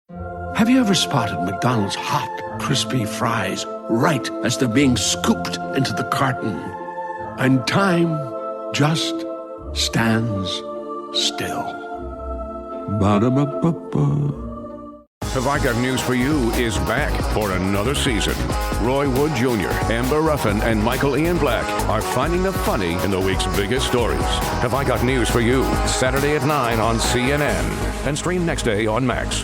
Have you ever spotted McDonald's hot, crispy fries right as they're being scooped into the carton? And time just stands still. Ba-da-ba-ba-ba. Have I Got News for You is back for another season. Roy Wood Jr., Amber Ruffin, and Michael Ian Black are finding the funny in the week's biggest stories. Have I Got News for You, Saturday at 9 on CNN, and stream next day on Max.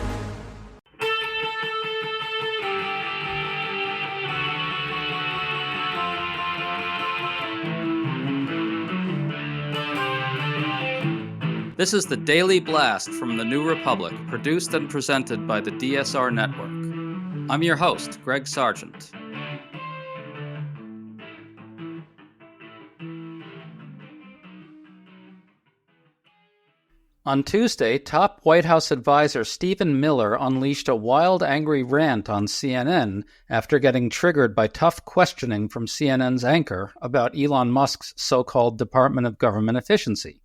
This is the Daily Blast from the New Republic, produced and presented by the DSR Network. I'm your host, Greg Sargent. On Tuesday, top White House advisor Stephen Miller unleashed a wild, angry rant on CNN after getting triggered by tough questioning from CNN's anchor about Elon Musk's so-called Department of Government Efficiency.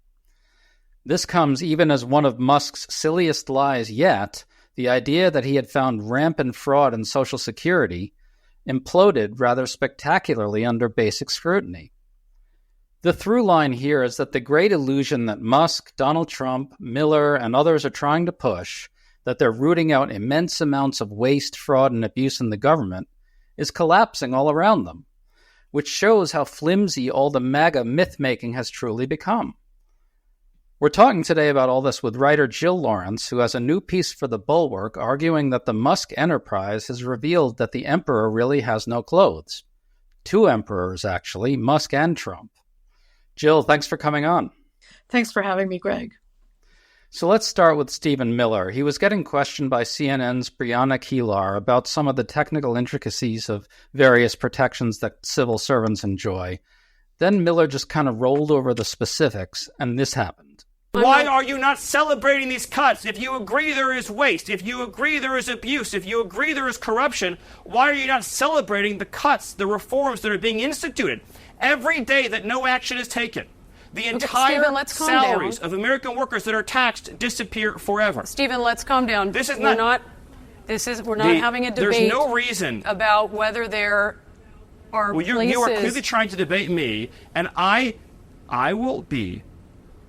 This comes even as one of Musk's silliest lies yet, the idea that he had found rampant fraud in Social Security, imploded rather spectacularly under basic scrutiny. The through line here is that the great illusion that Musk, Donald Trump, Miller, and others are trying to push, that they're rooting out immense amounts of waste, fraud, and abuse in the government, is collapsing all around them, which shows how flimsy all the MAGA myth-making has truly become. We're talking today about all this with writer Jill Lawrence, who has a new piece for The Bulwark arguing that the Musk enterprise has revealed that the emperor really has no clothes. Two emperors, actually, Musk and Trump. Jill, thanks for coming on. Thanks for having me, Greg. So let's start with Stephen Miller. He was getting questioned by CNN's Brianna Keilar about some of the technical intricacies of various protections that civil servants enjoy. Then Miller just kind of rolled over the specifics, and this happened. Why are you not celebrating these cuts? If you agree there is waste, if you agree there is abuse, if you agree there is corruption, why are you not celebrating the cuts, the reforms that are being instituted? Every day that no action is taken, the entire salaries of American workers that are taxed disappear forever. Stephen, let's calm down. This is we're not having a debate. There's no reason about whether there are places. You are clearly trying to debate me, and I will be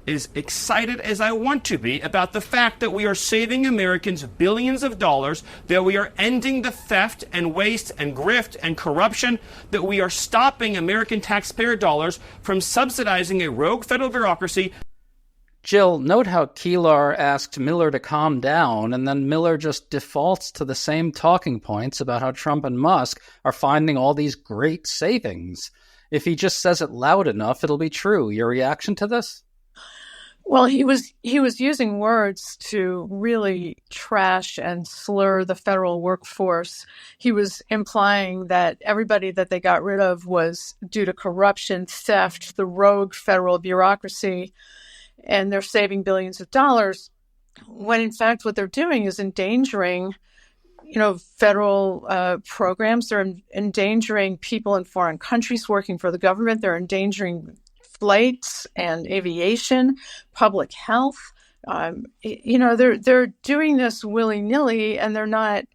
as excited as I want to be about the fact that we are saving Americans billions of dollars, that we are ending the theft and waste and grift and corruption, that we are stopping American taxpayer dollars from subsidizing a rogue federal bureaucracy. Jill, note how Keilar asked Miller to calm down, and then Miller just defaults to the same talking points about how Trump and Musk are finding all these great savings. If he just says it loud enough, it'll be true. Your reaction to this? Well, he was using words to really trash and slur the federal workforce. He was implying that everybody that they got rid of was due to corruption, theft, the rogue federal bureaucracy, and they're saving billions of dollars, when in fact what they're doing is endangering, federal programs. They're endangering people in foreign countries working for the government. They're endangering flights and aviation, public health. They're doing this willy-nilly, and they're not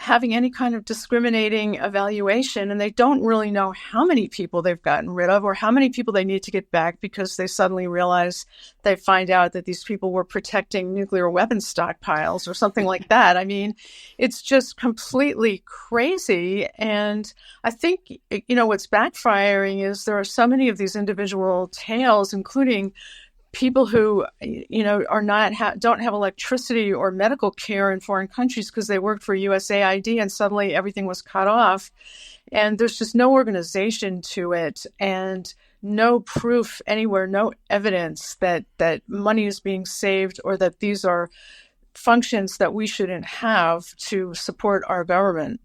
having any kind of discriminating evaluation, and they don't really know how many people they've gotten rid of or how many people they need to get back, because they suddenly realize they find out that these people were protecting nuclear weapons stockpiles or something like that. I mean, it's just completely crazy. And I think, what's backfiring is there are so many of these individual tales, including people who, don't have electricity or medical care in foreign countries because they worked for USAID, and suddenly everything was cut off. And there's just no organization to it, and no proof anywhere, no evidence that money is being saved, or that these are functions that we shouldn't have to support our government.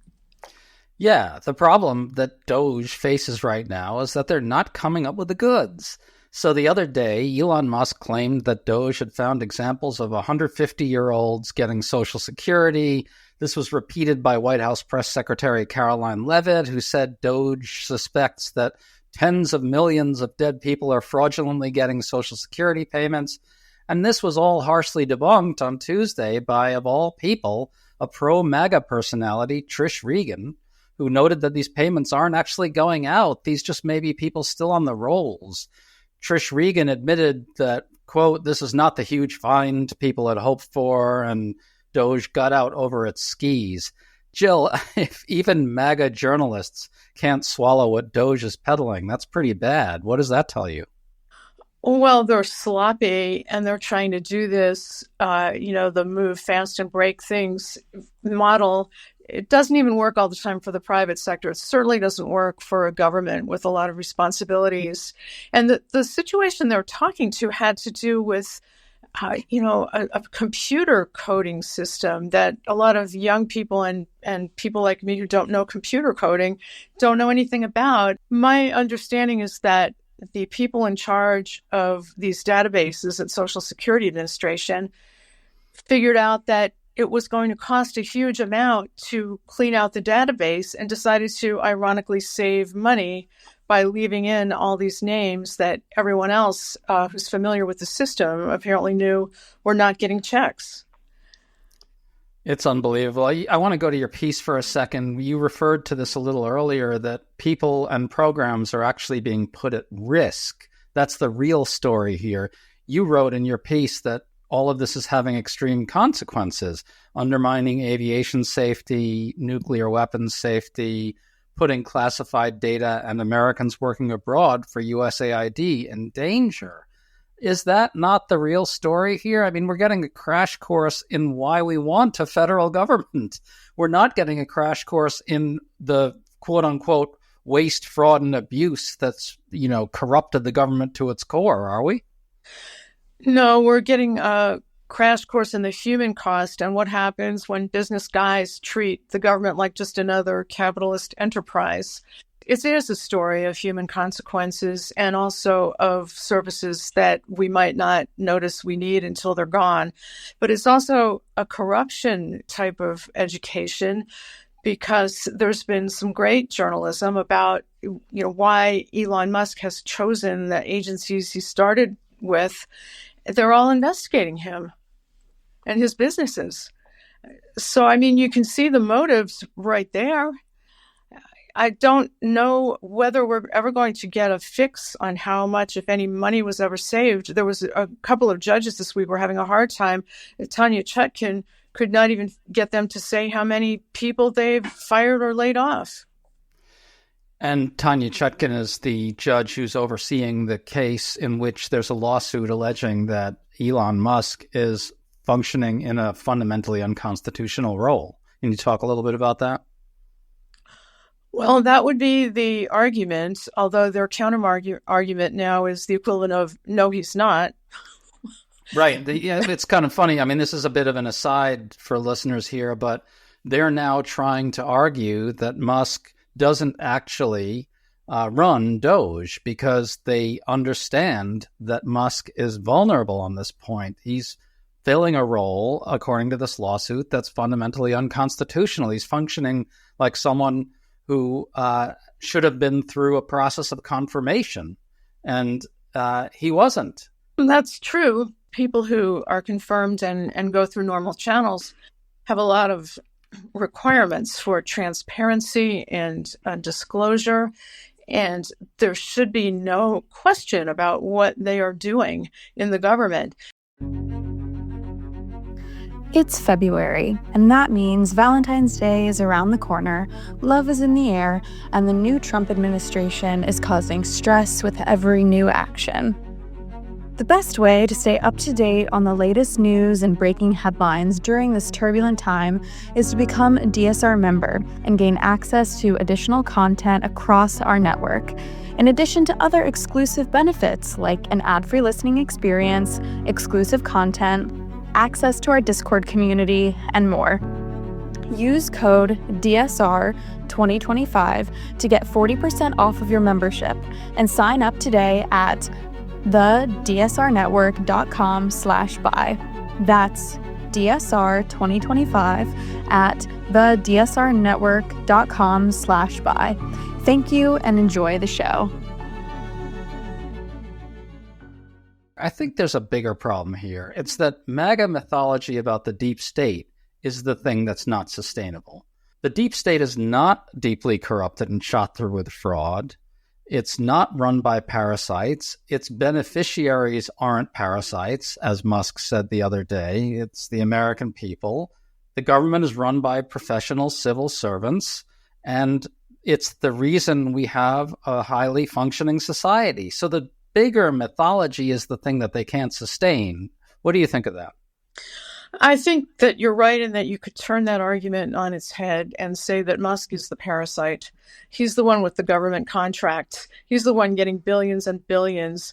Yeah, the problem that Doge faces right now is that they're not coming up with the goods. So the other day, Elon Musk claimed that Doge had found examples of 150-year-olds getting Social Security. This was repeated by White House Press Secretary Caroline Leavitt, who said Doge suspects that tens of millions of dead people are fraudulently getting Social Security payments. And this was all harshly debunked on Tuesday by, of all people, a pro-MAGA personality, Trish Regan, who noted that these payments aren't actually going out. These just may be people still on the rolls. Trish Regan admitted that, quote, this is not the huge find people had hoped for, and Doge got out over its skis. Jill, if even MAGA journalists can't swallow what Doge is peddling, that's pretty bad. What does that tell you? Well, they're sloppy, and they're trying to do this, the move fast and break things model. It doesn't even work all the time for the private sector. It certainly doesn't work for a government with a lot of responsibilities. And the situation they're talking to had to do with, a computer coding system that a lot of young people and people like me who don't know computer coding don't know anything about. My understanding is that the people in charge of these databases at Social Security Administration figured out that it was going to cost a huge amount to clean out the database and decided to ironically save money by leaving in all these names that everyone else who's familiar with the system apparently knew were not getting checks. It's unbelievable. I want to go to your piece for a second. You referred to this a little earlier, that people and programs are actually being put at risk. That's the real story here. You wrote in your piece that all of this is having extreme consequences, undermining aviation safety, nuclear weapons safety, putting classified data and Americans working abroad for USAID in danger. Is that not the real story here? I mean, we're getting a crash course in why we want a federal government. We're not getting a crash course in the quote-unquote waste, fraud, and abuse that's, corrupted the government to its core, are we? No, we're getting a crash course in the human cost and what happens when business guys treat the government like just another capitalist enterprise. It is a story of human consequences and also of services that we might not notice we need until they're gone. But it's also a corruption type of education, because there's been some great journalism about, why Elon Musk has chosen the agencies he started with. They're all investigating him and his businesses. So, you can see the motives right there. I don't know whether we're ever going to get a fix on how much, if any, money was ever saved. There was a couple of judges this week were having a hard time. Tanya Chutkin could not even get them to say how many people they've fired or laid off. And Tanya Chutkin is the judge who's overseeing the case in which there's a lawsuit alleging that Elon Musk is functioning in a fundamentally unconstitutional role. Can you talk a little bit about that? Well, that would be the argument, although their counter-argument now is the equivalent of, no, he's not. Right. It's kind of funny. This is a bit of an aside for listeners here, but they're now trying to argue that Musk doesn't actually run Doge because they understand that Musk is vulnerable on this point. He's filling a role, according to this lawsuit, that's fundamentally unconstitutional. He's functioning like someone who should have been through a process of confirmation, and he wasn't. That's true. People who are confirmed and go through normal channels have a lot of requirements for transparency and disclosure, and there should be no question about what they are doing in the government. It's February, and that means Valentine's Day is around the corner, love is in the air, and the new Trump administration is causing stress with every new action. The best way to stay up to date on the latest news and breaking headlines during this turbulent time is to become a DSR member and gain access to additional content across our network, in addition to other exclusive benefits like an ad-free listening experience, exclusive content, access to our Discord community, and more. Use code DSR2025 to get 40% off of your membership and sign up today at thedsrnetwork.com/buy. That's DSR2025 at thedsrnetwork.com/buy. Thank you and enjoy the show. I think there's a bigger problem here. It's that MAGA mythology about the deep state is the thing that's not sustainable. The deep state is not deeply corrupted and shot through with fraud. It's not run by parasites. Its beneficiaries aren't parasites, as Musk said the other day. It's the American people. The government is run by professional civil servants, and it's the reason we have a highly functioning society. So the bigger mythology is the thing that they can't sustain. What do you think of that? I think that you're right in that you could turn that argument on its head and say that Musk is the parasite. He's the one with the government contract. He's the one getting billions and billions.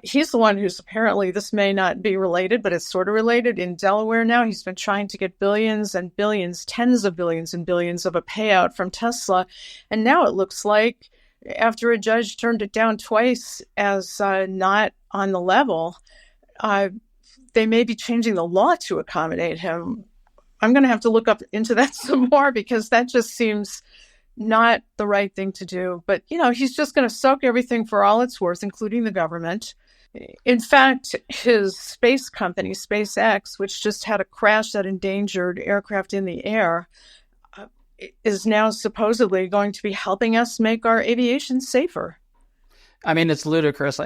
He's the one who's apparently, this may not be related, but it's sort of related. In Delaware now, he's been trying to get billions and billions, tens of billions and billions of a payout from Tesla. And now it looks like, after a judge turned it down twice as not on the level, they may be changing the law to accommodate him. I'm going to have to look up into that some more because that just seems not the right thing to do. But, he's just going to soak everything for all it's worth, including the government. In fact, his space company, SpaceX, which just had a crash that endangered aircraft in the air, is now supposedly going to be helping us make our aviation safer. I mean, it's ludicrous.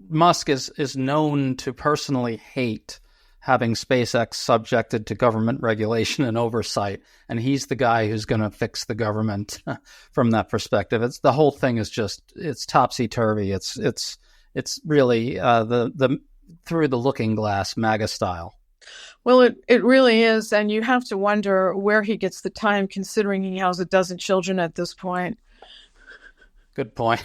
Musk is known to personally hate having SpaceX subjected to government regulation and oversight, and he's the guy who's going to fix the government from that perspective. It's the whole thing is it's topsy-turvy. It's really the through the looking glass MAGA style. Well, it really is, and you have to wonder where he gets the time, considering he has a dozen children at this point. Good point.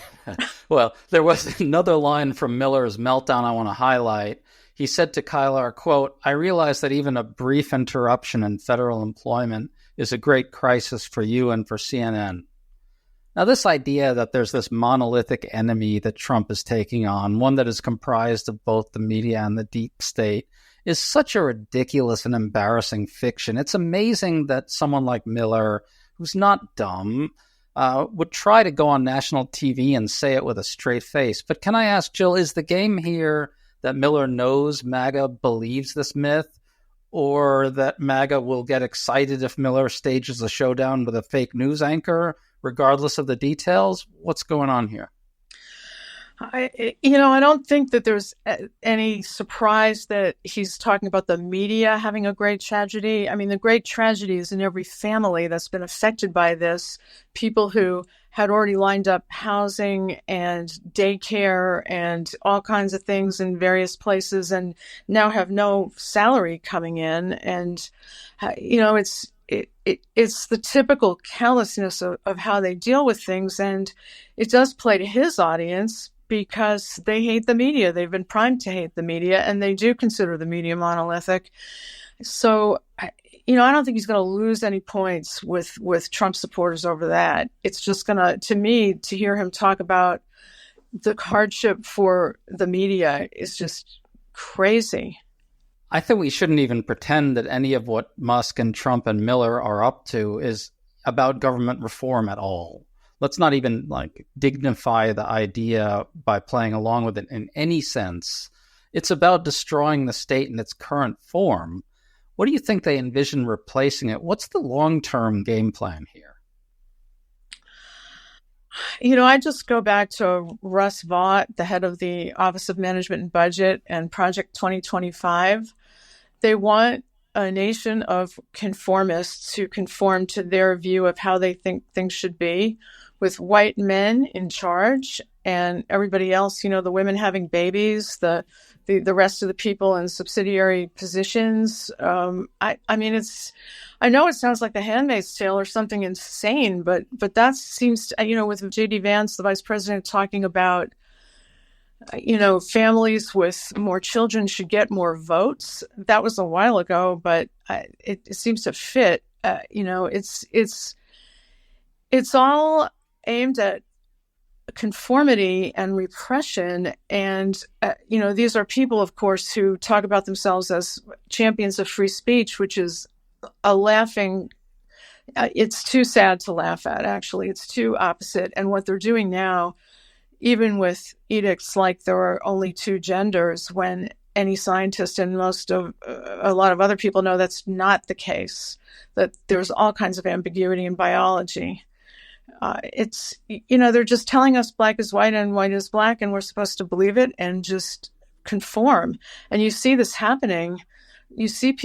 Well, there was another line from Miller's meltdown I want to highlight. He said to Kylar, quote, "I realize that even a brief interruption in federal employment is a great crisis for you and for CNN." Now, this idea that there's this monolithic enemy that Trump is taking on, one that is comprised of both the media and the deep state, is such a ridiculous and embarrassing fiction. It's amazing that someone like Miller, who's not dumb, would try to go on national TV and say it with a straight face. But can I ask, Jill, is the game here that Miller knows MAGA believes this myth, or that MAGA will get excited if Miller stages a showdown with a fake news anchor, regardless of the details? What's going on here? I don't think that there's any surprise that he's talking about the media having a great tragedy. I mean, the great tragedy is in every family that's been affected by this. People who had already lined up housing and daycare and all kinds of things in various places and now have no salary coming in. And, it's the typical callousness of how they deal with things. And it does play to his audience, because they hate the media. They've been primed to hate the media, and they do consider the media monolithic. So, I don't think he's going to lose any points with Trump supporters over that. It's just going to hear him talk about the hardship for the media is just crazy. I think we shouldn't even pretend that any of what Musk and Trump and Miller are up to is about government reform at all. Let's not even dignify the idea by playing along with it in any sense. It's about destroying the state in its current form. What do you think they envision replacing it? What's the long-term game plan here? I just go back to Russ Vought, the head of the Office of Management and Budget, and Project 2025. They want a nation of conformists who conform to their view of how they think things should be, with white men in charge and everybody else, the women having babies, the rest of the people in subsidiary positions. I know it sounds like The Handmaid's Tale or something insane, but that seems to, with J.D. Vance, the vice president, talking about, families with more children should get more votes. That was a while ago, but it seems to fit. It's all aimed at conformity and repression. And, these are people, of course, who talk about themselves as champions of free speech, which is it's too sad to laugh at, actually. It's too opposite. And what they're doing now even with edicts like there are only two genders, when any scientist and a lot of other people know that's not the case, that there's all kinds of ambiguity in biology. They're just telling us black is white and white is black, and we're supposed to believe it and just conform. And you see this happening. You see,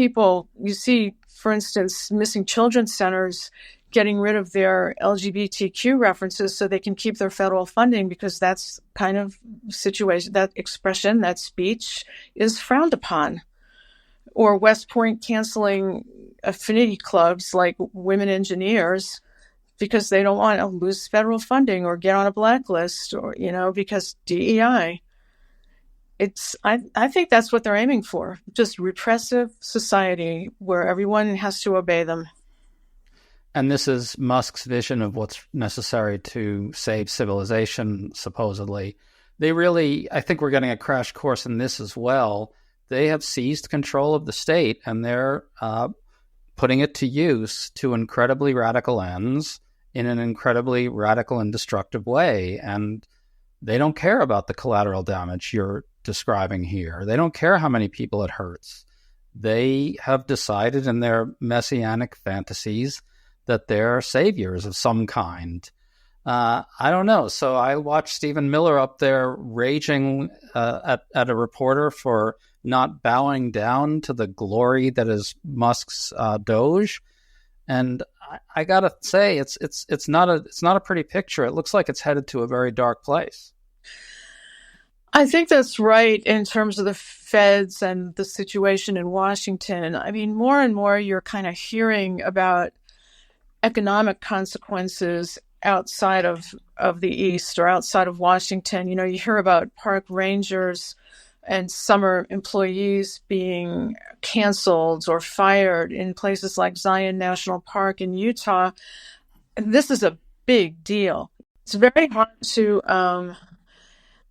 for instance, missing children centers getting rid of their LGBTQ references so they can keep their federal funding, because that's kind of situation, that expression, that speech is frowned upon. Or West Point canceling affinity clubs like Women Engineers because they don't want to lose federal funding or get on a blacklist, or, because DEI. I think that's what they're aiming for, just repressive society where everyone has to obey them. And this is Musk's vision of what's necessary to save civilization, supposedly. I think we're getting a crash course in this as well. They have seized control of the state, and they're putting it to use to incredibly radical ends in an incredibly radical and destructive way. And they don't care about the collateral damage you're describing here. They don't care how many people it hurts. They have decided in their messianic fantasies that they're saviors of some kind. I don't know. So I watched Stephen Miller up there raging at a reporter for not bowing down to the glory that is Musk's Doge. And I gotta say, it's not a pretty picture. It looks like it's headed to a very dark place. I think that's right in terms of the feds and the situation in Washington. I mean, more and more you're kind of hearing about economic consequences outside of the East or outside of Washington. You hear about park rangers and summer employees being canceled or fired in places like Zion National Park in Utah. And this is a big deal. It's very hard to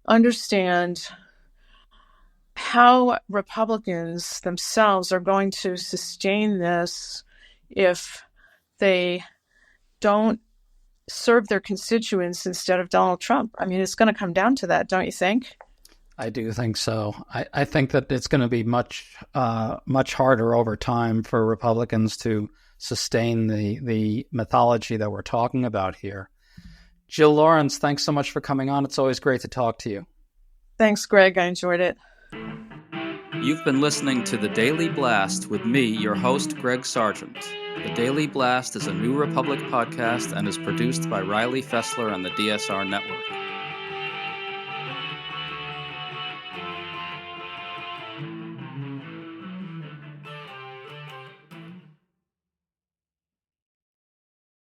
understand how Republicans themselves are going to sustain this if they don't serve their constituents instead of Donald Trump. I mean, it's going to come down to that, don't you think? I do think so. I think that it's going to be much harder over time for Republicans to sustain the mythology that we're talking about here. Jill Lawrence, thanks so much for coming on. It's always great to talk to you. Thanks, Greg. I enjoyed it. You've been listening to The Daily Blast with me, your host, Greg Sargent. The Daily Blast is a New Republic podcast and is produced by Riley Fessler and the DSR Network.